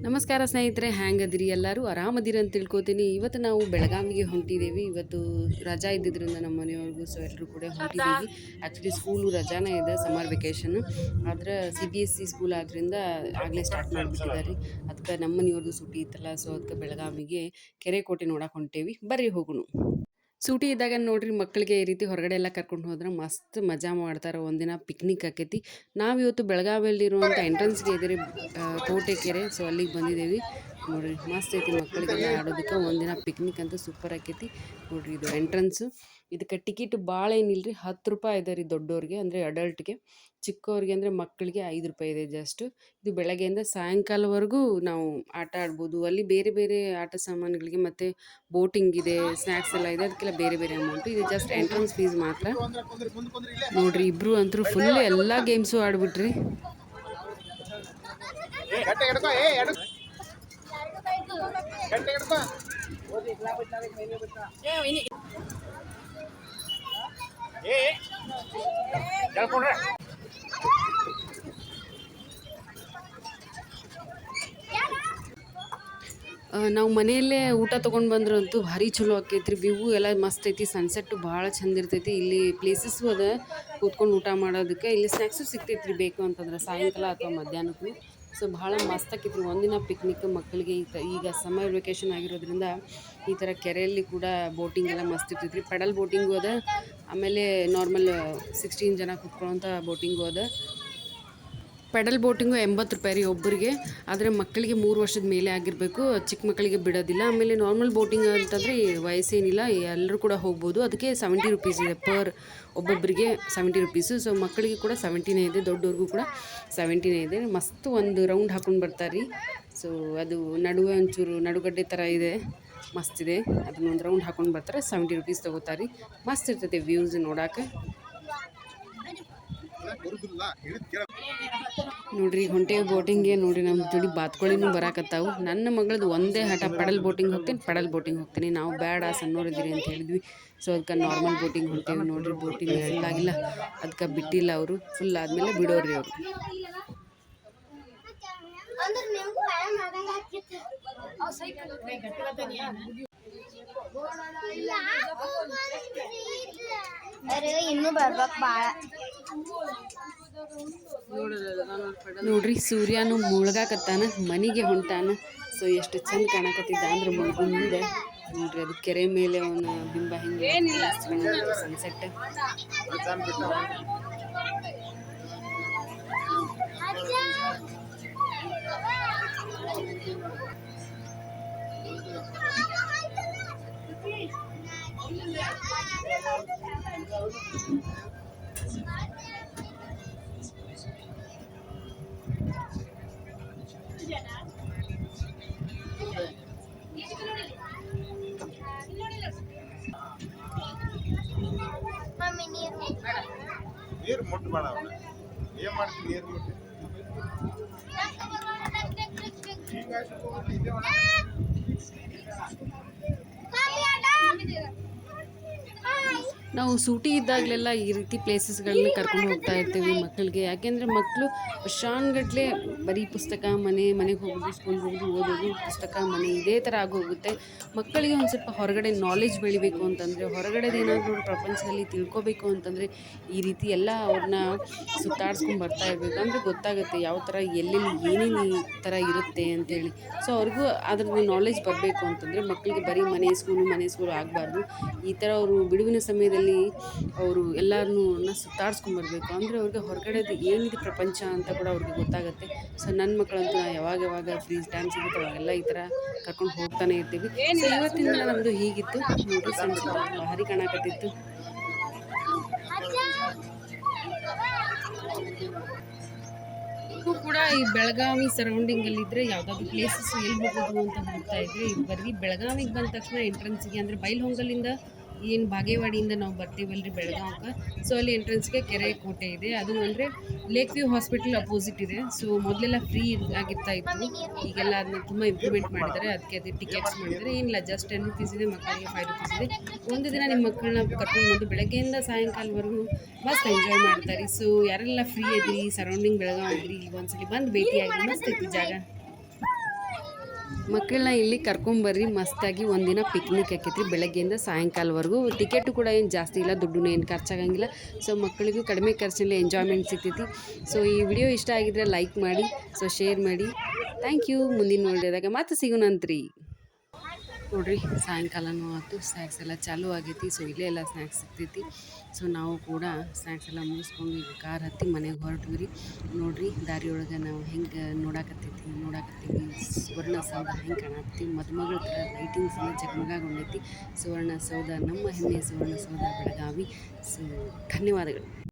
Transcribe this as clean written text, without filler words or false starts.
ನಮಸ್ಕಾರ ಸ್ನೇಹಿತರೆ, ಹ್ಯಾಂಗದಿರಿ? ಎಲ್ಲರೂ ಆರಾಮದಿರಿ ಅಂತ ತಿಳ್ಕೊತೀನಿ. ಇವತ್ತು ನಾವು ಬೆಳಗಾವಿಗೆ ಹೊಂಟಿದ್ದೀವಿ. ಇವತ್ತು ರಜಾ ಇದ್ದಿದ್ದರಿಂದ ನಮ್ಮ ಮನೆಯವ್ರಿಗೂ ಎಲ್ಲರೂ ಕೂಡ ಹೊಂಟಿದ್ದೀವಿ. ಆ್ಯಕ್ಚುಲಿ ಸ್ಕೂಲು ರಜಾನೇ ಇದೆ, ಸಮ್ಮರ್ ವೆಕೇಷನ್. ಆದ್ರೆ CBSE ಸ್ಕೂಲ್ ಆದ್ದರಿಂದ ಆಗಲೇ ಸ್ಟಾರ್ಟ್ ಮಾಡಿಬಿಟ್ಟಿದ್ದಾರೆ. ಅದಕ್ಕೆ ನಮ್ಮ ಮನೆಯವ್ರದ್ದು ಸೂಟಿ ಇತ್ತಲ್ಲ, ಸೊ ಅದಕ್ಕೆ ಬೆಳಗಾವಿಗೆ ಕೆರೆಕೋಟೆ ನೋಡಕ್ಕೆ ಹೊಂಟೇವಿ. ಬರ್ರಿ ಹೋಗುನು. ಸೂಟಿ ಇದ್ದಾಗ ನೋಡ್ರಿ, ಮಕ್ಕಳಿಗೆ ಈ ರೀತಿ ಹೊರಗಡೆ ಎಲ್ಲ ಕರ್ಕೊಂಡು ಹೋದ್ರೆ ಮಸ್ತ್ ಮಜಾ ಮಾಡ್ತಾರೆ. ಒಂದಿನ ಪಿಕ್ನಿಕ್ ಆಕೈತಿ. ನಾವಿವತ್ತು ಬೆಳಗಾವಿಯಲ್ಲಿರುವಂಥ ಎಂಟ್ರೆನ್ಸ್ಗೆ ಇದ್ದೀರಿ, ಕೋಟೆ ಕೆರೆ. ಸೊ ಅಲ್ಲಿಗೆ ಬಂದಿದ್ದೀವಿ. ನೋಡ್ರಿ ಮಸ್ತ್ ಐತಿ, ಮಕ್ಕಳಿಗೆಲ್ಲ ಆಡೋದಕ್ಕೆ ಒಂದಿನ ಪಿಕ್ನಿಕ್ ಅಂತ ಸೂಪರ್ ಆಕೈತಿ. ನೋಡ್ರಿ ಇದು ಎಂಟ್ರೆನ್ಸು. ಇದಕ್ಕೆ ಟಿಕೆಟ್ ಭಾಳ ಏನಿಲ್ಲ ರೀ, 10 ರೂಪಾಯಿ ಇದೆ ರೀ ದೊಡ್ಡೋರಿಗೆ, ಅಂದರೆ ಅಡಲ್ಟ್ಗೆ. ಚಿಕ್ಕವ್ರಿಗೆ ಅಂದರೆ ಮಕ್ಕಳಿಗೆ 5 ರೂಪಾಯಿ ಇದೆ ಜಸ್ಟ್. ಇದು ಬೆಳಗ್ಗೆಯಿಂದ ಸಾಯಂಕಾಲವರೆಗೂ ನಾವು ಆಟ ಆಡ್ಬೋದು. ಅಲ್ಲಿ ಬೇರೆ ಬೇರೆ ಆಟ ಸಾಮಾನುಗಳಿಗೆ ಮತ್ತು ಬೋಟಿಂಗ್ ಇದೆ, ಸ್ನ್ಯಾಕ್ಸ್ ಎಲ್ಲ ಇದೆ. ಅದಕ್ಕೆಲ್ಲ ಬೇರೆ ಬೇರೆ ಅಮೌಂಟು. ಇದು ಜಸ್ಟ್ ಎಂಟ್ರೆನ್ಸ್ ಫೀಸ್ ಮಾತ್ರ. ನೋಡ್ರಿ ಇಬ್ರು ಅಂತೂ ಫುಲ್ ಎಲ್ಲ ಗೇಮ್ಸು ಆಡ್ಬಿಟ್ರಿ. ನಾವು ಮನೆಯಲ್ಲೇ ಊಟ ತೊಗೊಂಡು ಬಂದ್ರಂತೂ ಭಾರಿ ಚಲೋ ಆಕೈತ್ರಿ. ವ್ಯೂ ಎಲ್ಲ ಮಸ್ತ್ ಐತಿ, ಸನ್ಸೆಟ್ಟು ಭಾಳ ಚಂದ ಇರ್ತೈತಿ. ಇಲ್ಲಿ ಪ್ಲೇಸಸ್ಸು ಅದ ಕೂತ್ಕೊಂಡು ಊಟ ಮಾಡೋದಕ್ಕೆ. ಇಲ್ಲಿ ಸ್ನ್ಯಾಕ್ಸು ಸಿಗ್ತೈತ್ರಿ ಬೇಕು ಅಂತಂದ್ರೆ ಸಾಯಂಕಾಲ ಅಥವಾ ಮಧ್ಯಾಹ್ನಕ್ಕೂ. ಸೊ ಭಾಳ ಮಸ್ತ್ ಆಕೈತ್ರಿ ಒಂದಿನ ಪಿಕ್ನಿಕ್ ಮಕ್ಕಳಿಗೆ. ಈಗ ಸಮ್ಮರ್ ವೆಕೇಷನ್ ಆಗಿರೋದ್ರಿಂದ ಈ ಥರ ಕೆರೆಯಲ್ಲಿ ಕೂಡ ಬೋಟಿಂಗ್ ಎಲ್ಲ ಮಸ್ತ್ ಇರ್ತೈತ್ರಿ. ಪೆಡಲ್ ಬೋಟಿಂಗು ಅದ, ಆಮೇಲೆ ನಾರ್ಮಲ್ 16 ಜನ ಕೂತ್ಕೊಳ್ಳೋಂಥ ಬೋಟಿಂಗು ಅದ. ಪೆಡಲ್ ಬೋಟಿಂಗು 80 ರೂಪಾಯಿ ರೀ ಒಬ್ಬರಿಗೆ. ಆದರೆ ಮಕ್ಕಳಿಗೆ 3 ವರ್ಷದ ಮೇಲೆ ಆಗಿರಬೇಕು, ಚಿಕ್ಕ ಮಕ್ಕಳಿಗೆ ಬಿಡೋದಿಲ್ಲ. ಆಮೇಲೆ ನಾರ್ಮಲ್ ಬೋಟಿಂಗ್ ಅಂತಂದರೆ ವಯಸ್ಸೇನಿಲ್ಲ, ಎಲ್ಲರೂ ಕೂಡ ಹೋಗ್ಬೋದು. ಅದಕ್ಕೆ 70 ರುಪೀಸ್ ಇದೆ ಪರ್ ಒಬ್ಬೊಬ್ಬರಿಗೆ 70 ರುಪೀಸು. ಸೊ ಮಕ್ಕಳಿಗೆ ಕೂಡ 70ನೇ ಇದೆ, ದೊಡ್ಡವ್ರಿಗೂ ಕೂಡ 70ನೇ ಇದೆ. ಮಸ್ತ್ ಒಂದು ರೌಂಡ್ ಹಾಕೊಂಡು ಬರ್ತಾರೆ ರೀ. ಸೊ ಅದು ನಡುವೆ ಒಂಚೂರು ನಡುಗಡ್ಡೆ ಥರ ಇದೆ, ಮಸ್ತಿದೆ. ಅದನ್ನ ಒಂದು ರೌಂಡ್ ಹಾಕೊಂಡು ಬರ್ತಾರೆ, 70 ರುಪೀಸ್ ತೊಗೋತಾರೆ ರೀ. ಮಸ್ತ್ ಇರ್ತೈತೆ ವ್ಯೂಸ್ ನೋಡೋಕೆ. ನೋಡ್ರಿ ಹೊಂಟೇವಿ ಬೋಟಿಂಗ್ಗೆ. ನೋಡ್ರಿ ನಮ್ಮ ಜೋಡಿ ಬಾತ್ಕೋಳಿನೂ ಬರಾಕತ್ತಾವು. ನನ್ನ ಮಗಳದ್ದು ಒಂದೇ ಹಠ, ಪೆಡಲ್ ಬೋಟಿಂಗ್ ಹೋಗ್ತೀನಿ. ನಾವು ಬೇಡ, ಸಣ್ಣೋರಿದ್ದೀರಿ ಅಂತ ಹೇಳಿದ್ವಿ. ಸೊ ಅದಕ್ಕೆ ನಾರ್ಮಲ್ ಬೋಟಿಂಗ್ ಹೊಂಟೇವಿ. ನೋಡ್ರಿ ಬೋಟಿಂಗ್ ಫುಲ್ ಆಗಿಲ್ಲ, ಅದಕ್ಕೆ ಬಿಟ್ಟಿಲ್ಲ ಅವರು. ಫುಲ್ ಆದಮೇಲೆ ಬಿಡೋರಿ ಅವರು. ಇನ್ನೂ ಬರ್ಬೇಕು ಭಾಳ. ನೋಡ್ರಿ ಸೂರ್ಯನು ಮುಳುಗಾಕತ್ತಾನ, ಮನೆಗೆ ಹೊಂಟಾನ. ಸೊ ಎಷ್ಟು ಚಂದ ಕಾಣಕತ್ತಿದ್ದ ಅಂದ್ರೆ ಮುಳುಗು ಮುಂದೆ. ನೋಡ್ರಿ ಅದು ಕೆರೆ ಮೇಲೆ ಅವನ ಬಿಂಬ ಹಿಂಗೆ ಸನ್ಸೆಟ್. ನೀರು ಮುಟ್ಟಬೇಡ, ಏನು ಮಾಡ್ತೀನಿ ನೀರು ಮುಟ್ಟಿ. ನಾವು ಸೂಟಿ ಇದ್ದಾಗಲೆಲ್ಲ ಈ ರೀತಿ ಪ್ಲೇಸಸ್ಗಳನ್ನ ಕರ್ಕೊಂಡು ಹೋಗ್ತಾ ಇರ್ತೀವಿ ಮಕ್ಕಳಿಗೆ. ಯಾಕೆಂದರೆ ಮಕ್ಕಳು ವರ್ಷಾನ್ಗಟ್ಲೆ ಬರೀ ಪುಸ್ತಕ, ಮನೆಗೆ ಹೋಗೋದು, ಸ್ಕೂಲ್ಗೆ ಹೋಗೋದು, ಓದೋದು, ಪುಸ್ತಕ, ಮನೆ, ಇದೇ ಥರ ಆಗೋಗುತ್ತೆ. ಮಕ್ಕಳಿಗೆ ಒಂದು ಸ್ವಲ್ಪ ಹೊರಗಡೆ ನಾಲೆಜ್ ಬೆಳಿಬೇಕು ಅಂತಂದರೆ, ಹೊರಗಡೆದು ಏನಾದರೂ ಪ್ರಪಂಚದಲ್ಲಿ ತಿಳ್ಕೊಬೇಕು ಅಂತಂದರೆ ಈ ರೀತಿ ಎಲ್ಲ ಅವ್ರನ್ನ ಸುತ್ತಾಡ್ಸ್ಕೊಂಡು ಬರ್ತಾ ಇರಬೇಕು. ಅಂದರೆ ಗೊತ್ತಾಗುತ್ತೆ ಯಾವ ಥರ ಎಲ್ಲೆಲ್ಲಿ ಏನೇನು ಈ ಥರ ಇರುತ್ತೆ ಅಂತೇಳಿ. ಸೊ ಅವ್ರಿಗೂ ಅದ್ರದ್ದು ನಾಲೆಜ್ ಬರಬೇಕು ಅಂತಂದರೆ ಮಕ್ಕಳಿಗೆ ಬರೀ ಮನೆ ಸ್ಕೂಲು ಆಗಬಾರ್ದು. ಈ ಥರ ಅವರು ಬಿಡುವಿನ ಸಮಯದಲ್ಲಿ ಅವರು ಎಲ್ಲರನ್ನೂ ಸುತ್ತಾಡ್ಸ್ಕೊಂಬರ್ಬೇಕು. ಅಂದರೆ ಅವ್ರಿಗೆ ಹೊರಗಡೆದು ಏನಿದೆ ಪ್ರಪಂಚ ಅಂತ ಕೂಡ ಅವ್ರಿಗೆ ಗೊತ್ತಾಗುತ್ತೆ. ಸೊ ನನ್ನ ಮಕ್ಕಳಂತೂ ಯಾವಾಗ ಫ್ರೀ ಟೈಮ್ ಸಿಗುತ್ತೆ ಅವಾಗೆಲ್ಲ ಈ ಥರ ಕರ್ಕೊಂಡು ಹೋಗ್ತಾನೆ ಇರ್ತೀವಿ. ಸೊ ಇವತ್ತಿನ ದಿನ ನಮ್ಮದು ಹೀಗಿತ್ತು ನೋಡ್ರಿ. ಸನ್ಸೆಟ್ ಭಾರಿ ಕಾಣಕತ್ತಿತ್ತು. ಕೂಡ ಈ ಬೆಳಗಾವಿ ಸರೌಂಡಿಂಗಲ್ಲಿದ್ದರೆ ಯಾವುದಾದ್ರು ಪ್ಲೇಸಸ್ ಎಲ್ಲಿ ಹೋಗೋದು ಅಂತ ಹುಡುಕ್ತಾ ಇದ್ದರೆ, ಇದು ಬರೀ ಬೆಳಗಾವಿಗೆ ಬಂದ ತಕ್ಷಣ ಎಂಟ್ರೆನ್ಸಿಗೆ, ಅಂದರೆ ಬೈಲಹೊಂಗಲಿಂದ ಏನು ಬಾಗೇವಾಡಿಯಿಂದ ನಾವು ಬರ್ತೀವಲ್ರಿ ಬೆಳಗಾವಿಗೆ, ಸೊ ಅಲ್ಲಿ ಎಂಟ್ರೆನ್ಸ್ಗೆ ಕೆರೆ ಕೋಟೆ ಇದೆ. ಅದು ಅಂದರೆ ಲೇಕ್ ವ್ಯೂ ಹಾಸ್ಪಿಟಲ್ ಅಪೋಸಿಟ್ ಇದೆ. ಸೊ ಮೊದಲೆಲ್ಲ ಫ್ರೀ ಆಗಿರ್ತಾ ಇತ್ತು, ಈಗೆಲ್ಲ ಅದನ್ನ ತುಂಬ ಇಂಪ್ರೂವ್ಮೆಂಟ್ ಮಾಡಿದ್ದಾರೆ. ಅದಕ್ಕೆ ಅದು ಟಿಕೆಟ್ಸ್ ಮಾಡಿದ್ದಾರೆ. ಏನಿಲ್ಲ, ಜಸ್ಟ್ 10 ರುಪೀಸ್ ಇದೆ, ಮಕ್ಕಳಿಗೆ 5 ರುಪೀಸ್ ಇದೆ. ಒಂದು ದಿನ ನಿಮ್ಮ ಮಕ್ಕಳನ್ನ ಕರ್ಕೊಂಡು ಬಂದು ಬೆಳಗ್ಗೆಯಿಂದ ಸಾಯಂಕಾಲವರೆಗೂ ಮಸ್ತ್ ಎಂಜಾಯ್ ಮಾಡ್ತಾರೆ. ಸೊ ಯಾರೆಲ್ಲ ಫ್ರೀ ಇದ್ರಿ, ಸರೌಂಡಿಂಗ್ ಬೆಳಗಾವಿ ಇದ್ರಿ, ಈಗ ಒಂದ್ಸಲಿ ಬಂದು ಭೇಟಿಯಾಗಿ, ಮಸ್ತ್ ಐತಿ ಜಾಗ. ಮಕ್ಕಳನ್ನ ಇಲ್ಲಿ ಕರ್ಕೊಂಬರ್ರಿ, ಮಸ್ತಾಗಿ ಒಂದಿನ ಪಿಕ್ನಿಕ್ ಆಕೈತಿ ಬೆಳಗ್ಗೆಯಿಂದ ಸಾಯಂಕಾಲವರೆಗೂ. ಟಿಕೆಟು ಕೂಡ ಏನು ಜಾಸ್ತಿ ಇಲ್ಲ, ದುಡ್ಡು ಏನು ಖರ್ಚಾಗಂಗಿಲ್ಲ. ಸೊ ಮಕ್ಕಳಿಗೂ ಕಡಿಮೆ ಖರ್ಚಿನಲ್ಲಿ ಎಂಜಾಯ್ಮೆಂಟ್ ಸಿಗ್ತೈತಿ. ಸೊ ಈ ವಿಡಿಯೋ ಇಷ್ಟ ಆಗಿದ್ರೆ ಲೈಕ್ ಮಾಡಿ, ಸೊ ಶೇರ್ ಮಾಡಿ. Thank you. ಮುಂದಿನ ವಿಡಿಯೋದಾಗ ಮತ್ತೆ ಸಿಗೋಣಂತ್ರಿ. ನೋಡ್ರಿ ಸಾಯಂಕಾಲನೂ ಆಯ್ತು, ಸ್ನ್ಯಾಕ್ಸ್ ಎಲ್ಲ ಚಾಲೂ ಆಗೈತಿ. ಸೊ ಇಲ್ಲೇ ಎಲ್ಲ ಸ್ನ್ಯಾಕ್ಸ್ ಸಿಗ್ತೈತಿ. ಸೊ ನಾವು ಕೂಡ ಸ್ನ್ಯಾಕ್ಸ್ ಎಲ್ಲ ಮುಗಿಸ್ಕೊಂಡು ಈಗ ಕಾರ್ ಹತ್ತಿ ಮನೆಗೆ ಹೊರಟ್ವಿ ರೀ. ನೋಡ್ರಿ ದಾರಿಯೊಳಗೆ ನಾವು ಹೆಂಗೆ ನೋಡಾಕತ್ತೀವಿ ಸುವರ್ಣಸೌಧ ಹೆಂಗೆ ಕಾಣತ್ತೀವಿ, ಮದುಮಗಳ ಥರ ಲೈಟಿಂಗ್ಸ್ ಎಲ್ಲ ಜಗಮಗಾಗೊಂಡೈತಿ. ಸುವರ್ಣಸೌಧ, ನಮ್ಮ ಹೆಮ್ಮೆಯ ಸುವರ್ಣಸೌಧ ಬೆಳಗಾವಿ. ಸೊ ಧನ್ಯವಾದಗಳು.